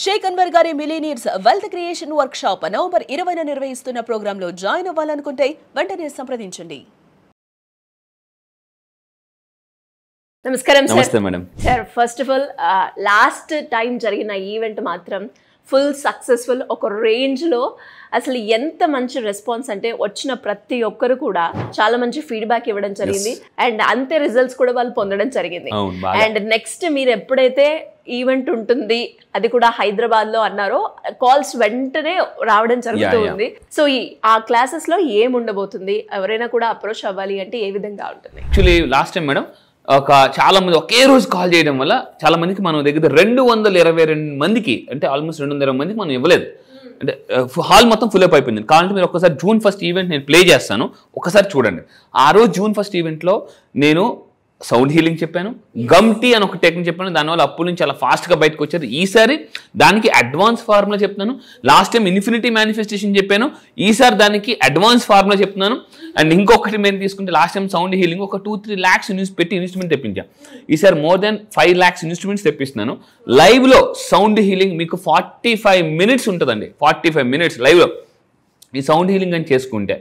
షేక్ అన్వర్ గారి millionaires wealth creation work shop November 20న నిర్వహిస్తున్న ప్రోగ్రాంలో జాయిన్ అవ్వాలనుకుంటే వెంటనే సంప్రదించండి. నమస్కారం నమస్తే madam. Sir first of all last time జరిగిన ఈవెంట్ మాత్రం ఫుల్ సక్సెస్ఫుల్. ఒక రేంజ్లో అసలు ఎంత మంచి రెస్పాన్స్ అంటే వచ్చిన ప్రతి ఒక్కరు కూడా చాలా మంచి ఫీడ్బ్యాక్ ఇవ్వడం జరిగింది అండ్ అంతే రిజల్ట్స్ కూడా వాళ్ళు పొందడం జరిగింది. అండ్ నెక్స్ట్ మీరు ఎప్పుడైతే ఈవెంట్ ఉంటుంది అది కూడా హైదరాబాద్ లో అన్నారో కాల్స్ వెంటనే రావడం జరుగుతుంది. సో ఆ క్లాసెస్ లో ఏముండబోతుంది, ఎవరైనా కూడా అప్రోచ్ అవ్వాలి అంటే ఏ విధంగా ఉంటుంది? యాక్చువల్లీ లాస్ట్ టైం మేడం చాలా మంది ఒకే రోజు కాల్ చేయడం వల్ల చాలా మందికి మనం దగ్గర 222 మందికి అంటే ఆల్మోస్ట్ 220 మందికి మనం ఇవ్వలేదు. అంటే హాల్ మొత్తం ఫుల్ అప్ అయిపోయింది. కావాలంటే మీరు ఒకసారి జూన్ 1 ఈవెంట్ నేను ప్లే చేస్తాను, ఒకసారి చూడండి. ఆ రోజు జూన్ 1 ఈవెంట్లో నేను సౌండ్ హీలింగ్ చెప్పాను, గమ్టీ అని ఒక టెక్నిక్ చెప్పాను. దానివల్ల అప్పటి నుంచి చాలా ఫాస్ట్గా బయటకు వచ్చారు. ఈసారి దానికి అడ్వాన్స్ ఫార్ములా చెప్తున్నాను. లాస్ట్ టైం ఇన్ఫినిటీ మేనిఫెస్టేషన్ చెప్పాను, ఈసారి దానికి అడ్వాన్స్ ఫార్ములా చెప్తున్నాను. అండ్ ఇంకొకటి మేము తీసుకుంటే లాస్ట్ టైం సౌండ్ హీలింగ్ ఒక 2-3 lakhs పెట్టి ఇన్స్ట్రుమెంట్ తెప్పించాం. ఈసారి మోర్ దెన్ 5 lakhs ఇన్స్ట్రుమెంట్స్ తెప్పిస్తున్నాను. లైవ్లో సౌండ్ హీలింగ్ మీకు 45 minutes ఉంటుందండి. 45 minutes లైవ్లో ఈ సౌండ్ హీలింగ్ అని చేసుకుంటే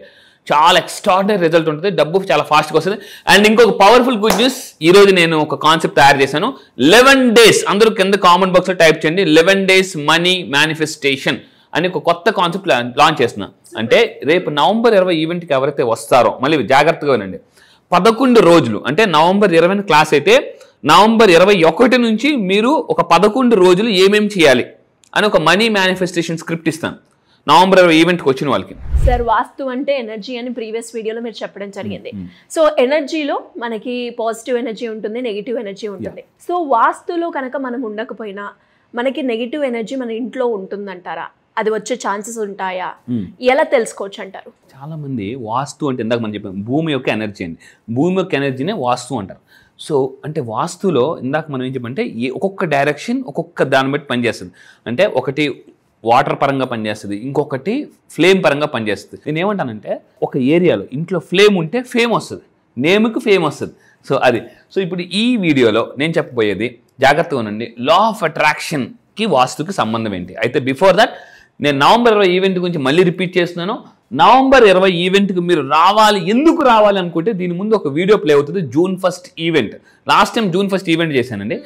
చాలా ఎక్స్ట్రాడినరీ రిజల్ట్ ఉంటుంది. డబ్బు చాలా ఫాస్ట్గా వస్తుంది. అండ్ ఇంకొక పవర్ఫుల్ గుడ్ న్యూస్, ఈరోజు నేను ఒక కాన్సెప్ట్ తయారు చేశాను. 11 days, అందరూ కింద కామెంట్ బాక్స్లో టైప్ చేయండి, 11 days మనీ మేనిఫెస్టేషన్ అని ఒక కొత్త కాన్సెప్ట్ లాంచ్ చేస్తున్నా. అంటే రేపు నవంబర్ 20 ఈవెంట్కి ఎవరైతే వస్తారో మళ్ళీ జాగ్రత్తగా వినండి. 11 రోజులు అంటే నవంబర్ 20 క్లాస్ అయితే నవంబర్ 21 నుంచి మీరు ఒక 11 రోజులు ఏమేమి చేయాలి అని ఒక మనీ మేనిఫెస్టేషన్ స్క్రిప్ట్ ఇస్తాను నవంబర్ 20 ఈవెంట్కి వచ్చిన వాళ్ళకి. సార్ వాస్తు అంటే ఎనర్జీ అని ప్రీవియస్ వీడియోలో మీరు చెప్పడం జరిగింది. సో ఎనర్జీలో మనకి పాజిటివ్ ఎనర్జీ ఉంటుంది, నెగిటివ్ ఎనర్జీ ఉంటుంది. సో వాస్తులో కనుక మనం ఉండకపోయినా మనకి నెగిటివ్ ఎనర్జీ మన ఇంట్లో ఉంటుందంటారా? అది వచ్చే ఛాన్సెస్ ఉంటాయా? ఎలా తెలుసుకోవచ్చు అంటారు? చాలా మంది వాస్తు అంటే ఇందాక మనం చెప్పాం భూమి యొక్క ఎనర్జీ అండి. భూమి యొక్క ఎనర్జీనే వాస్తు అంటారు. సో అంటే వాస్తులో ఇందాక మనం ఏం చెప్పంటే ఒక్కొక్క డైరెక్షన్ ఒక్కొక్క దాన్ని బట్టి పనిచేస్తుంది. అంటే ఒకటి వాటర్ పరంగా పనిచేస్తుంది, ఇంకొకటి ఫ్లేమ్ పరంగా పనిచేస్తుంది. నేను ఏమంటానంటే ఒక ఏరియాలో ఇంట్లో ఫ్లేమ్ ఉంటే ఫేమ్ వస్తుంది, నేమ్కి ఫేమ్ వస్తుంది. సో అది. సో ఇప్పుడు ఈ వీడియోలో నేను చెప్పబోయేది జాగ్రత్తగా ఉండండి, లా ఆఫ్ అట్రాక్షన్కి వాస్తుకి సంబంధం ఏంటి. అయితే బిఫోర్ దట్ నేను నవంబర్ 20 ఈవెంట్ గురించి మళ్ళీ రిపీట్ చేస్తున్నాను. నవంబర్ 20 ఈవెంట్కి మీరు రావాలి, ఎందుకు రావాలి అనుకుంటే దీని ముందు ఒక వీడియో ప్లే అవుతుంది. June 1 event, last time June 1 event చేశానండి.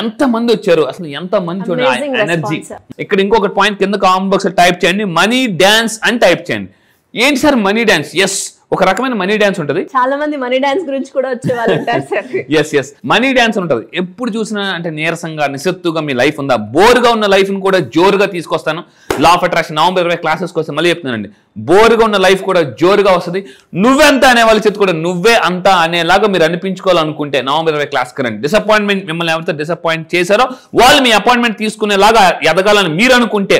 ఎంతమంది వచ్చారు అసలు, ఎంతమంది చూడండి ఎనర్జీ. ఇక్కడ ఇంకొక పాయింట్ కింద కామెంట్ బాక్స్ టైప్ చేయండి, మనీ డ్యాన్స్ అని టైప్ చేయండి. ఏంటి సార్ మనీ డ్యాన్స్? ఎస్, ఒక రకమైన మనీ డ్యాన్స్ ఉంటుంది. చాలా మంది మనీ డ్యాన్స్ గురించి కూడా వచ్చే వాళ్ళు ఉంటారు సార్. ఎస్ మనీ డ్యాన్స్ ఉంటుంది. ఎప్పుడు చూసినా అంటే నీరసంగా నిస్సత్తుగా మీ లైఫ్ ఉందా, బోర్గా ఉన్న లైఫ్ని కూడా జోరుగా తీసుకొస్తాను. లా ఆఫ్ అట్రాక్షన్ నవంబర్ 20 క్లాసెస్ కోసం మళ్ళీ చెప్తున్నానండి. బోర్గా ఉన్న లైఫ్ కూడా జోరుగా వస్తుంది. నువ్వెంత అనే వాళ్ళ చేతి కూడా నువ్వే అంతా అనేలాగా మీరు అనిపించుకోవాలనుకుంటే నవంబర్ 20 క్లాస్కి రండి. డిసప్పాయింట్మెంట్ మిమ్మల్ని ఎవరితో డిసప్పాయింట్ చేశారో వాళ్ళు మీ అపాయింట్మెంట్ తీసుకునేలాగా ఎదగాలని మీరు అనుకుంటే,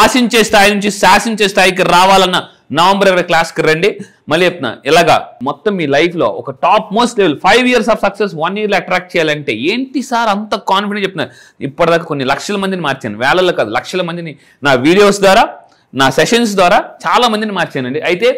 ఆశించే స్థాయి నుంచి శాసించే స్థాయికి రావాలన్న నవంబర్ 20 క్లాస్కి రండి. మళ్ళీ చెప్తున్నా, ఇలాగా మొత్తం మీ లైఫ్లో ఒక top most level 5 years of success 1 yearలో అట్రాక్ట్ చేయాలంటే ఏంటి సార్ అంత కాన్ఫిడెంట్ చెప్తున్నారు. ఇప్పటిదాకా కొన్ని లక్షల మందిని మార్చాను, వేలల్లో కాదు లక్షల మందిని నా వీడియోస్ ద్వారా, నా సెషన్స్ ద్వారా చాలా మందిని మార్చానండి. అయితే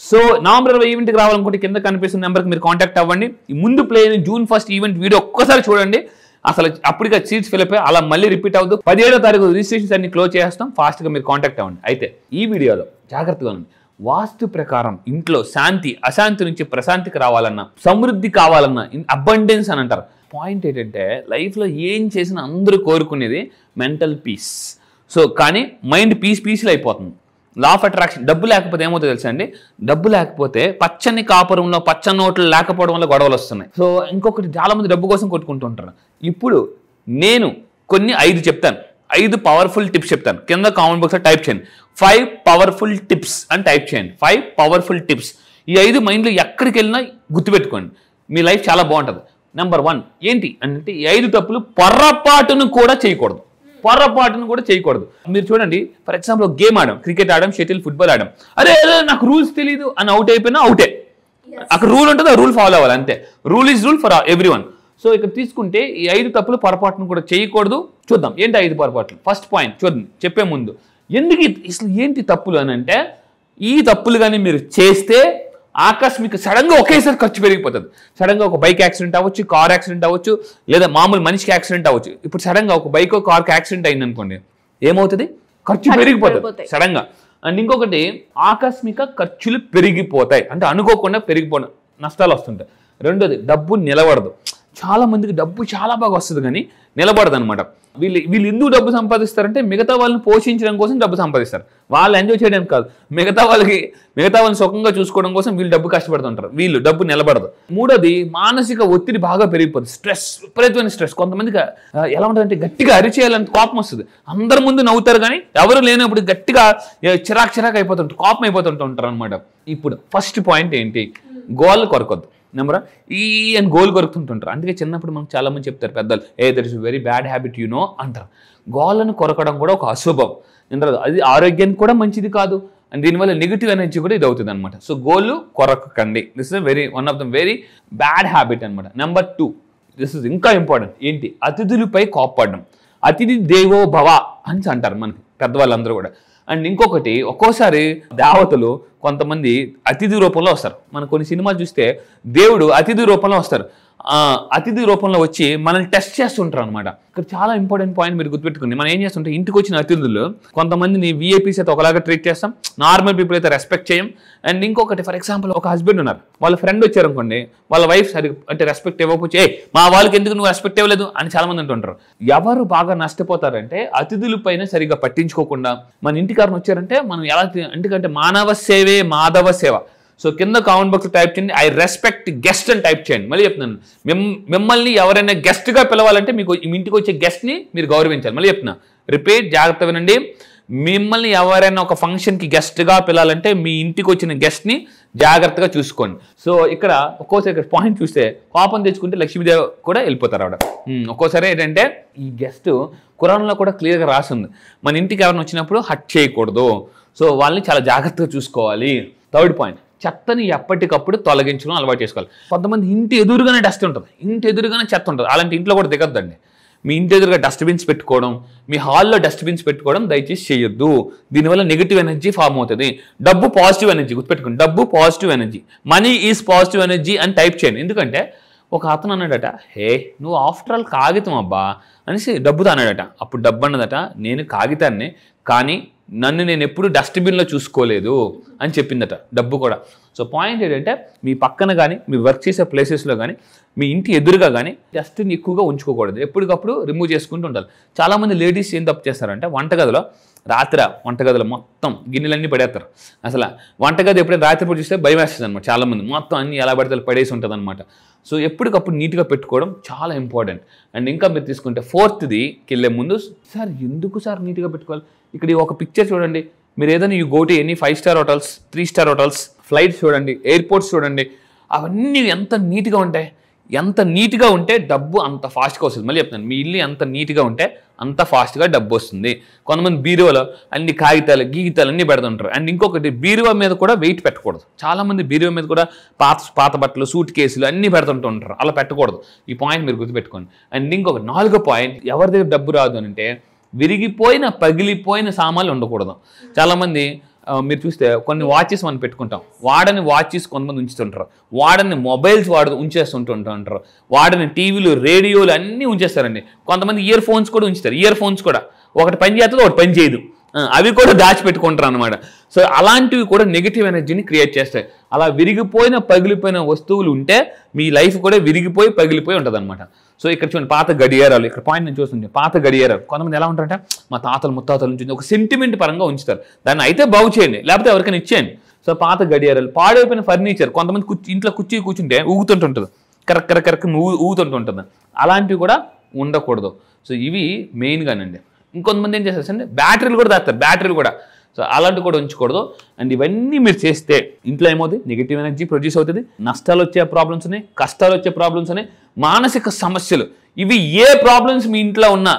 సో నవంబర్ 20 ఈవెంట్కి రావాలనుకుంటే కింద కనిపిస్తున్న నెంబర్కి మీరు కాంటాక్ట్ అవ్వండి. ముందు ప్లే అయిన జూన్ 1 ఈవెంట్ వీడియో ఒక్కసారి చూడండి. అసలు అప్పటికే సీట్స్ ఫిల్ అయిపోయి అలా మళ్ళీ రిపీట్ అవుతుంది. 17వ తారీఖు రిజిస్ట్రేషన్స్ అన్ని క్లోజ్ చేస్తాం. ఫాస్ట్గా మీరు కాంటాక్ట్ అవ్వండి. అయితే ఈ వీడియోలో జాగ్రత్తగా ఉంది, వాస్తు ప్రకారం ఇంట్లో శాంతి అశాంతి నుంచి ప్రశాంతికి రావాలన్నా, సమృద్ధి కావాలన్నా, అబండెన్స్ అని అంటారు. పాయింట్ ఏంటంటే లైఫ్లో ఏం చేసినా అందరూ కోరుకునేది మెంటల్ పీస్. సో కానీ మైండ్ పీస్లో అయిపోతుంది. లా ఆఫ్ అట్రాక్షన్, డబ్బు లేకపోతే ఏమవుతుందో తెలుసా అండి, డబ్బు లేకపోతే పచ్చని కాపురంలో పచ్చని నోట్లు లేకపోవడం వల్ల గొడవలు వస్తున్నాయి. సో ఇంకొకటి, చాలా మంది డబ్బు కోసం కొట్టుకుంటుంటారు. ఇప్పుడు నేను కొన్ని 5 చెప్తాను, 5 పవర్ఫుల్ టిప్స్ చెప్తాను. కింద కామెంట్ బాక్స్లో టైప్ చేయండి 5 పవర్ఫుల్ టిప్స్ అని టైప్ చేయండి. 5 పవర్ఫుల్ టిప్స్. ఈ 5 మైండ్లో ఎక్కడికి వెళ్ళినా గుర్తుపెట్టుకోండి, మీ లైఫ్ చాలా బాగుంటుంది. నెంబర్ 1 ఏంటి అంటే ఈ 5 తప్పులు పొర్రపాటును కూడా చేయకూడదు. మీరు చూడండి, ఫర్ ఎగ్జాంపుల్ గేమ్ ఆడాం, క్రికెట్ ఆడాం, షటిల్, ఫుట్బాల్ ఆడాం. అరే నాకు రూల్స్ తెలియదు అని అవుట్ అయిపోయినా అవుటే. అక్కడ రూల్ ఉంటుంది, ఆ రూల్ ఫాలో అవ్వాలి అంతే. Rule is rule for every one. So ఇక్కడ తీసుకుంటే ఈ 5 తప్పులు పొరపాటును కూడా చేయకూడదు. చూద్దాం ఏంటి 5 పొరపాట్లు. ఫస్ట్ పాయింట్ చూద్దాం చెప్పే ముందు, ఎందుకు అసలు ఏంటి తప్పులు అని అంటే, ఈ తప్పులు కానీ మీరు చేస్తే ఆకస్మిక సడన్గా ఒకేసారి ఖర్చు పెరిగిపోతుంది. సడన్గా ఒక బైక్ యాక్సిడెంట్ అవ్వచ్చు, కార్ యాక్సిడెంట్ అవ్వచ్చు, లేదా మామూలు మనిషికి యాక్సిడెంట్ అవ్వచ్చు. ఇప్పుడు సడన్గా ఒక బైక్ కార్కి యాక్సిడెంట్ అయింది అనుకోండి, ఏమవుతుంది? ఖర్చు పెరిగిపోతుంది సడన్ గా. అండ్ ఇంకొకటి ఆకస్మిక ఖర్చులు పెరిగిపోతాయి, అంటే అనుకోకుండా పెరిగిపోయిన నష్టాలు వస్తుంటాయి. రెండోది డబ్బు నిలబడదు. చాలా మందికి డబ్బు చాలా బాగా వస్తుంది కానీ నిలబడదు అనమాట. వీళ్ళు ఎందుకు డబ్బు సంపాదిస్తారంటే మిగతా వాళ్ళని పోషించడం కోసం డబ్బు సంపాదిస్తారు, వాళ్ళు ఎంజాయ్ చేయడానికి కాదు. మిగతా వాళ్ళని సుఖంగా చూసుకోవడం కోసం వీళ్ళు డబ్బు కష్టపడుతుంటారు, వీళ్ళు డబ్బు నిలబడదు. మూడోది మానసిక ఒత్తిడి బాగా పెరిగిపోతుంది, స్ట్రెస్, విపరీతమైన స్ట్రెస్. కొంతమందికి ఎలా ఉంటుందంటే గట్టిగా అరిచేయాలంటే కోపం వస్తుంది, అందరి ముందు నవ్వుతారు కానీ ఎవరు లేనప్పుడు గట్టిగా చిరాకు అయిపోతుంటారు, కోపం అయిపోతుంటారు అనమాట. ఇప్పుడు ఫస్ట్ పాయింట్ ఏంటి? గోల్ కొరకొద్దు. నెంబర్ ఈ అని గోల్ కొరుకుతుంటుంటారు. అందుకే చిన్నప్పుడు మనకు చాలా మంది చెప్తారు పెద్దలు, that is very bad habit అంటారు. గోళ్ళను కొరకడం కూడా ఒక అశుభం, అది ఆరోగ్యానికి కూడా మంచిది కాదు. అండ్ దీనివల్ల నెగిటివ్ ఎనర్జీ కూడా ఇది అవుతుంది అనమాట. సో గోళ్ళు కొరకండి. This is one of the very bad habit అనమాట. నెంబర్ 2, దిస్ ఇస్ ఇంకా ఇంపార్టెంట్. ఏంటి? అతిథులపై కోప్పడడం. అతిథి దేవో భవ అని అంటారు మనకి పెద్దవాళ్ళందరూ కూడా. అండ్ ఇంకొకటి, ఒక్కోసారి దేవతలు కొంతమంది అతిథి రూపంలో వస్తారు. మనం కొన్ని సినిమాలు చూస్తే దేవుడు అతిథి రూపంలో వస్తారు. అతిథి రూపంలో వచ్చి మనల్ని టెస్ట్ చేస్తుంటారు అనమాట. ఇక్కడ చాలా ఇంపార్టెంట్ పాయింట్ మీరు గుర్తుపెట్టుకోండి. మనం ఏం చేస్తుంటే ఇంటికి వచ్చిన అతిథులు కొంతమందిని విఐపీస్ అయితే ఒకలాగా ట్రీట్ చేస్తాం, నార్మల్ పీపుల్ అయితే రెస్పెక్ట్ చేయం. అండ్ ఇంకొకటి, ఫర్ ఎగ్జాంపుల్ ఒక హస్బెండ్ ఉన్నారు, వాళ్ళ ఫ్రెండ్ వచ్చారు అనుకోండి, వాళ్ళ వైఫ్ సరి అంటే రెస్పెక్ట్ ఇవ్వకపోతే మా వాళ్ళకి ఎందుకు నువ్వు రెస్పెక్ట్ ఇవ్వలేదు అని చాలా మంది అంటుంటారు. ఎవరు బాగా నష్టపోతారంటే అతిథుల పైన సరిగ్గా పట్టించుకోకుండా మన ఇంటికి ఎవరైనా వచ్చారంటే మనం ఎలా, ఎందుకంటే మానవ సేవే మాధవ సేవ. సో కింద కామెంట్ బాక్స్ టైప్ చేయండి, ఐ రెస్పెక్ట్ గెస్ట్ అని టైప్ చేయండి. మళ్ళీ చెప్తున్నాను, మిమ్మల్ని ఎవరైనా గెస్ట్గా పిలవాలంటే మీకు ఇంటికి వచ్చే గెస్ట్ని మీరు గౌరవించాలి. మళ్ళీ చెప్తున్నా, రిపీట్, జాగ్రత్త వినండి. మిమ్మల్ని ఎవరైనా ఒక ఫంక్షన్కి గెస్ట్గా పిలాలంటే మీ ఇంటికి వచ్చిన గెస్ట్ని జాగ్రత్తగా చూసుకోండి. సో ఇక్కడ ఒక్కోసారి ఇక్కడ పాయింట్ చూస్తే కోపం తెచ్చుకుంటే లక్ష్మీదేవి కూడా వెళ్ళిపోతారు ఆవిడ. ఒక్కోసారి ఏంటంటే ఈ గెస్ట్ ఖురాన్లో కూడా క్లియర్గా రాసింది, మన ఇంటికి ఎవరైనా వచ్చినప్పుడు హట్ చేయకూడదు. సో వాళ్ళని చాలా జాగ్రత్తగా చూసుకోవాలి. థర్డ్ పాయింట్, చెత్తని ఎప్పటికప్పుడు తొలగించడం అలవాటు చేసుకోవాలి. కొంతమంది ఇంటి ఎదురుగానే డస్ట్ ఉంటుంది, ఇంటి ఎదురుగానే చెత్త ఉంటుంది, అలాంటి ఇంట్లో కూడా దిగద్దండి. మీ ఇంటి ఎదురుగా డస్ట్బిన్స్ పెట్టుకోవడం, మీ హాల్లో డస్ట్బిన్స్ పెట్టుకోవడం దయచేసి చేయొద్దు. దీనివల్ల నెగిటివ్ ఎనర్జీ ఫామ్ అవుతుంది. డబ్బు పాజిటివ్ ఎనర్జీ, గుర్తుపెట్టుకోండి, డబ్బు positive energy, money is positive energy అని టైప్ చేయండి. ఎందుకంటే ఒక అతను అన్నాడట, హే నువ్వు ఆఫ్టర్ ఆల్ కాగితం అబ్బా అనేసి డబ్బుతో అన్నాడట. అప్పుడు డబ్బు అన్నదట, నేను కాగితాన్ని, కానీ నన్ను నేను ఎప్పుడు డస్ట్బిన్లో చూసుకోలేదు అని చెప్పిందట డబ్బు కూడా. సో పాయింట్ ఏంటంటే మీ పక్కన కానీ మీ వర్క్ చేసే ప్లేసెస్లో కానీ మీ ఇంటి ఎదురుగా కానీ డస్ట్ని ఎక్కువగా ఉంచుకోకూడదు, ఎప్పటికప్పుడు రిమూవ్ చేసుకుంటూ ఉండాలి. చాలామంది లేడీస్ ఏం తప్పు చేస్తారంటే వంటగదిలో మొత్తం గిన్నెలన్నీ పడేస్తారు. అసలు వంటగది ఎప్పుడైనా రాత్రిపూట చూస్తే భయం వేస్తుంది అనమాట. చాలామంది మొత్తం అన్ని ఎలా పడితే పడేసి ఉంటుంది అనమాట. సో ఎప్పటికప్పుడు నీట్గా పెట్టుకోవడం చాలా ఇంపార్టెంట్. అండ్ ఇంకా మీరు తీసుకుంటే ఫోర్త్ది వెళ్ళే ముందు, సార్ ఎందుకు సార్ నీట్గా పెట్టుకోవాలి? ఇక్కడ ఒక పిక్చర్ చూడండి, మీరు ఏదైనా you go to any 5 star hotels, 3 star hotels, flights చూడండి, ఎయిర్పోర్ట్స్ చూడండి, అవన్నీ ఎంత నీట్గా ఉంటాయి. ఎంత నీట్గా ఉంటే డబ్బు అంత ఫాస్ట్గా వస్తుంది. మళ్ళీ చెప్తాను, మీ ఇల్లు ఎంత నీట్గా ఉంటే అంత ఫాస్ట్గా డబ్బు వస్తుంది. కొంతమంది బీరువాలో అన్ని కాగితాలు అన్నీ పెడుతుంటారు. అండ్ ఇంకొకటి, బీరువా మీద కూడా వెయిట్ పెట్టకూడదు. చాలామంది బీరువా మీద కూడా పాత బట్టలు, సూట్ కేసులు అన్నీ పెడుతుంటారు, అలా పెట్టకూడదు. ఈ పాయింట్ మీరు గుర్తుపెట్టుకోండి. అండ్ ఇంకొక 4వ పాయింట్, ఎవరి దగ్గర డబ్బు రాదు అని అంటే పగిలిపోయిన సామాన్లు ఉండకూడదు. చాలామంది మీరు చూస్తే కొన్ని వాచెస్ మనం పెట్టుకుంటాం, వాడని వాచెస్ కొంతమంది ఉంచుతుంటారు, వాడని మొబైల్స్ ఉంచేస్తుంటుంటారు, వాడని టీవీలు, రేడియోలు అన్నీ ఉంచేస్తారండి. కొంతమంది ఇయర్ ఫోన్స్ కూడా ఉంచుతారు. ఇయర్ ఫోన్స్ కూడా ఒకటి పని చేస్తుంది, ఒకటి పని చేయదు, అవి కూడా దాచిపెట్టుకుంటారు అనమాట. సో అలాంటివి కూడా నెగిటివ్ ఎనర్జీని క్రియేట్ చేస్తాయి. అలా పగిలిపోయిన వస్తువులు ఉంటే మీ లైఫ్ కూడా పగిలిపోయి ఉంటుంది అనమాట. సో ఇక్కడ చూడండి, పాత గడియారాలు, ఇక్కడ పాయింట్ నేను చూస్తుంది, పాత గడియారాలు కొంతమంది ఎలా ఉంటారంటే మా తాతలు ముత్తాతల నుంచి ఒక సెంటిమెంట్ పరంగా ఉంచుతారు, దాన్ని అయితే బాగు చేయండి, లేకపోతే ఎవరికైనా ఇచ్చేయండి. సో పాత గడియారాలు, పాడైపోయిన ఫర్నిచర్, కొంతమంది ఇంట్లో కూర్చుంటే ఊగుతుంటుంటుంది, కరెక్ట్ ఊగుతుంటుంటుంది, అలాంటివి కూడా ఉండకూడదు. సో ఇవి మెయిన్గానండి. ఇంకొంతమంది ఏం చేస్తారంటే బ్యాటరీలు కూడా దాస్తారు, బ్యాటరీలు కూడా. సో అలాంటివి కూడా ఉంచకూడదు. అండ్ ఇవన్నీ మీరు చేస్తే ఇంట్లో ఏమవుతుంది, నెగిటివ్ ఎనర్జీ ప్రొడ్యూస్ అవుతుంది, నష్టాలు వచ్చే ప్రాబ్లమ్స్ ఉన్నాయి, కష్టాలు వచ్చే ప్రాబ్లమ్స్ ఉన్నాయి, మానసిక సమస్యలు, ఇవి ఏ ప్రాబ్లమ్స్ మీ ఇంట్లో ఉన్నా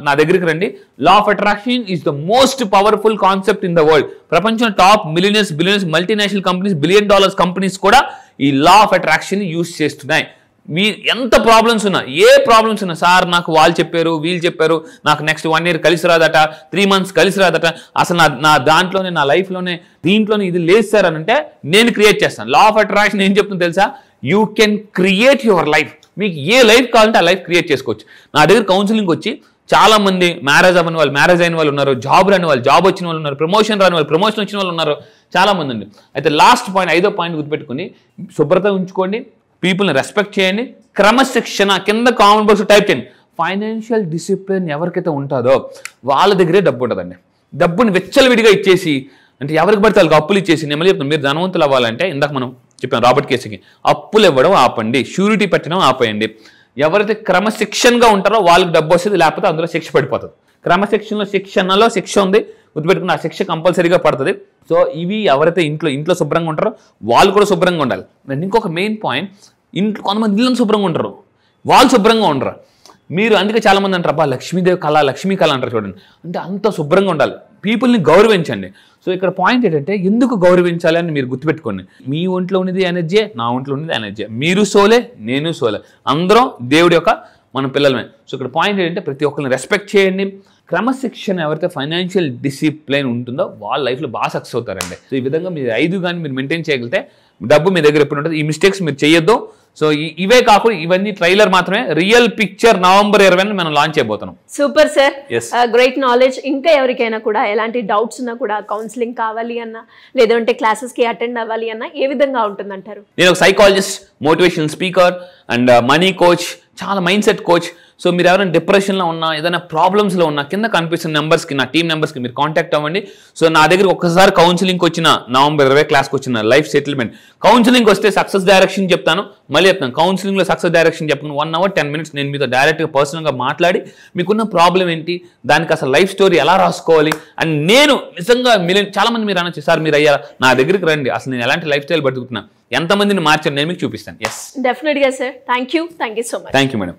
నా దగ్గరికి రండి. Law of attraction is the most powerful concept in the world. ప్రపంచంలో top billionaires multinational companies, $1 billion companies కూడా ఈ లా ఆఫ్ అట్రాక్షన్ యూజ్ చేస్తున్నాయి. మీ ఎంత ప్రాబ్లమ్స్ ఉన్నా, ఏ ప్రాబ్లమ్స్ ఉన్నా, సార్ నాకు వాళ్ళు చెప్పారు, వీళ్ళు చెప్పారు, నాకు నెక్స్ట్ 1 year కలిసి రాదట, 3 months కలిసి రాదట, అసలు నా దాంట్లోనే, నా లైఫ్లోనే, దీంట్లోనే ఇది లేదు సార్ అని అంటే నేను క్రియేట్ చేస్తాను. లా ఆఫ్ అట్రాక్షన్ ఏం చెప్తుందో తెలుసా? You can create your life. మీకు ఏ లైఫ్ కావాలంటే ఆ లైఫ్ క్రియేట్ చేసుకోవచ్చు. నా దగ్గర కౌన్సిలింగ్ వచ్చి చాలా మంది మ్యారేజ్ అవ్వని వాళ్ళు మ్యారేజ్ అయిన వాళ్ళు ఉన్నారు, జాబ్ రాని వాళ్ళు జాబ్ వచ్చిన వాళ్ళు ఉన్నారు, ప్రమోషన్ రాని వాళ్ళు ప్రమోషన్ వచ్చిన వాళ్ళు ఉన్నారు, చాలా మంది ఉంది. అయితే లాస్ట్ పాయింట్ 5వ పాయింట్ గుర్తుపెట్టుకుని శుభ్రత ఉంచుకోండి, పీపుల్ని రెస్పెక్ట్ చేయండి, క్రమశిక్షణ కింద కామెంట్ బాక్స్ టైప్ చేయండి. ఫైనాన్షియల్ డిసిప్లిన్ ఎవరికైతే ఉంటుందో వాళ్ళ దగ్గరే డబ్బు ఉంటుందండి. డబ్బుని విచ్చలవిడిగా ఇచ్చేసి అంటే ఎవరికి పడితే వాళ్ళకి అప్పులు ఇచ్చేసి నేను మళ్ళీ చెప్తాను, మీరు ధనవంతులు అవ్వాలంటే ఇందాక మనం చెప్పాం రాబర్ట్ కేసుకి, అప్పులు ఇవ్వడం ఆపండి, షూరిటీ పెట్టడం ఆపేయండి. ఎవరైతే క్రమశిక్షణగా ఉంటారో వాళ్ళకి డబ్బు వస్తుంది, లేకపోతే అందులో శిక్ష పడిపోతుంది. శిక్షణలో శిక్ష ఉంది, గుర్తుపెట్టుకున్న ఆ శిక్ష కంపల్సరీగా పడుతుంది. సో ఇవి ఎవరైతే ఇంట్లో శుభ్రంగా ఉంటారో వాళ్ళు కూడా శుభ్రంగా ఉండాలి. ఇంకొక మెయిన్ పాయింట్, ఇంట్లో కొంతమంది ఇళ్ళని శుభ్రంగా ఉంటారు, వాళ్ళు శుభ్రంగా ఉండరు. మీరు అందుకే చాలా మంది అంటారు అబ్బా లక్ష్మీ కళ అంటారు చూడండి, అంటే అంత శుభ్రంగా ఉండాలి. పీపుల్ని గౌరవించండి. సో ఇక్కడ పాయింట్ ఏంటంటే ఎందుకు గౌరవించాలి అని మీరు గుర్తుపెట్టుకోండి. మీ ఒంట్లో ఉన్నది ఎనర్జీ, నా ఒంట్లో ఉన్నది ఎనర్జీ, మీరు సోలే నేను సోలే, అందరం దేవుడి యొక్క మన పిల్లలమే. సో ఇక్కడ పాయింట్ ఏంటంటే ప్రతి ఒక్కరిని రెస్పెక్ట్ చేయండి. క్రమశిక్షణ ఎవరైతే ఫైనాన్షియల్ డిసిప్లిన్ ఉంటుందో వాళ్ళ లైఫ్లో బాగా సక్సెస్ అవుతారండి. సో ఈ విధంగా మీరు 5 కానీ మీరు మెయింటైన్ చేయగలిగితే డబ్బు మీ దగ్గర ఎప్పుడు ఉంటుంది. ఈ మిస్టేక్స్ మీరు చేయొద్దు. సో ఇవే కాకుండా ఇవన్నీ ట్రైలర్ మాత్రమే, రియల్ పిక్చర్ నవంబర్ 20 మనం లాంచ్ చేయబోతున్నాం. Super sir, great knowledge. ఇంకా ఎవరికైనా కూడా ఎలాంటి డౌట్స్ ఉన్నా కూడా కౌన్సిలింగ్ కావాలి అన్నా లేదంటే క్లాసెస్ కి అటెండ్ అవ్వాలి అన్నా ఏ విధంగా ఉంటుందంటారు? నేను ఒక psychologist, motivational speaker and money coach, చాలా మైండ్ సెట్ కోచ్. సో మీరు ఎవరైనా డిప్రెషన్లో ఉన్నా, ఏదైనా ప్రాబ్లమ్స్లో ఉన్నా కింద కనిపిస్తున్న నెంబర్స్కి, నా టీం నెంబర్స్కి మీరు కాంటాక్ట్ అవ్వండి. సో నా దగ్గర ఒక్కసారి కౌన్సిలింగ్కి వచ్చిన నవంబర్ 20 క్లాస్కి వచ్చిన లైఫ్ సెటిల్మెంట్, కౌన్సిలింగ్ వస్తే సక్సెస్ డైరెక్షన్ చెప్తాను, మళ్ళీ చెప్తాను కౌన్సిలింగ్లో సక్సెస్ డైరెక్షన్ చెప్తాను. 1 hour 10 minutes నేను మీతో డైరెక్ట్గా పర్సనల్గా మాట్లాడి మీకున్న ప్రాబ్లం ఏంటి, దానికి అసలు లైఫ్ స్టోరీ ఎలా రాసుకోవాలి అని నేను నిజంగా చాలా మంది మీరు అనొచ్చు సార్ మీరు అయ్యారా, నా దగ్గరికి రండి, అసలు నేను ఎలాంటి లైఫ్ స్టైల్ బతుకుతున్నా, ఎంతమందిని మార్చాను నేను మీకు చూపిస్తాను. ఎస్, డెఫినెట్గా sir. Thank you so much. Thank you madam.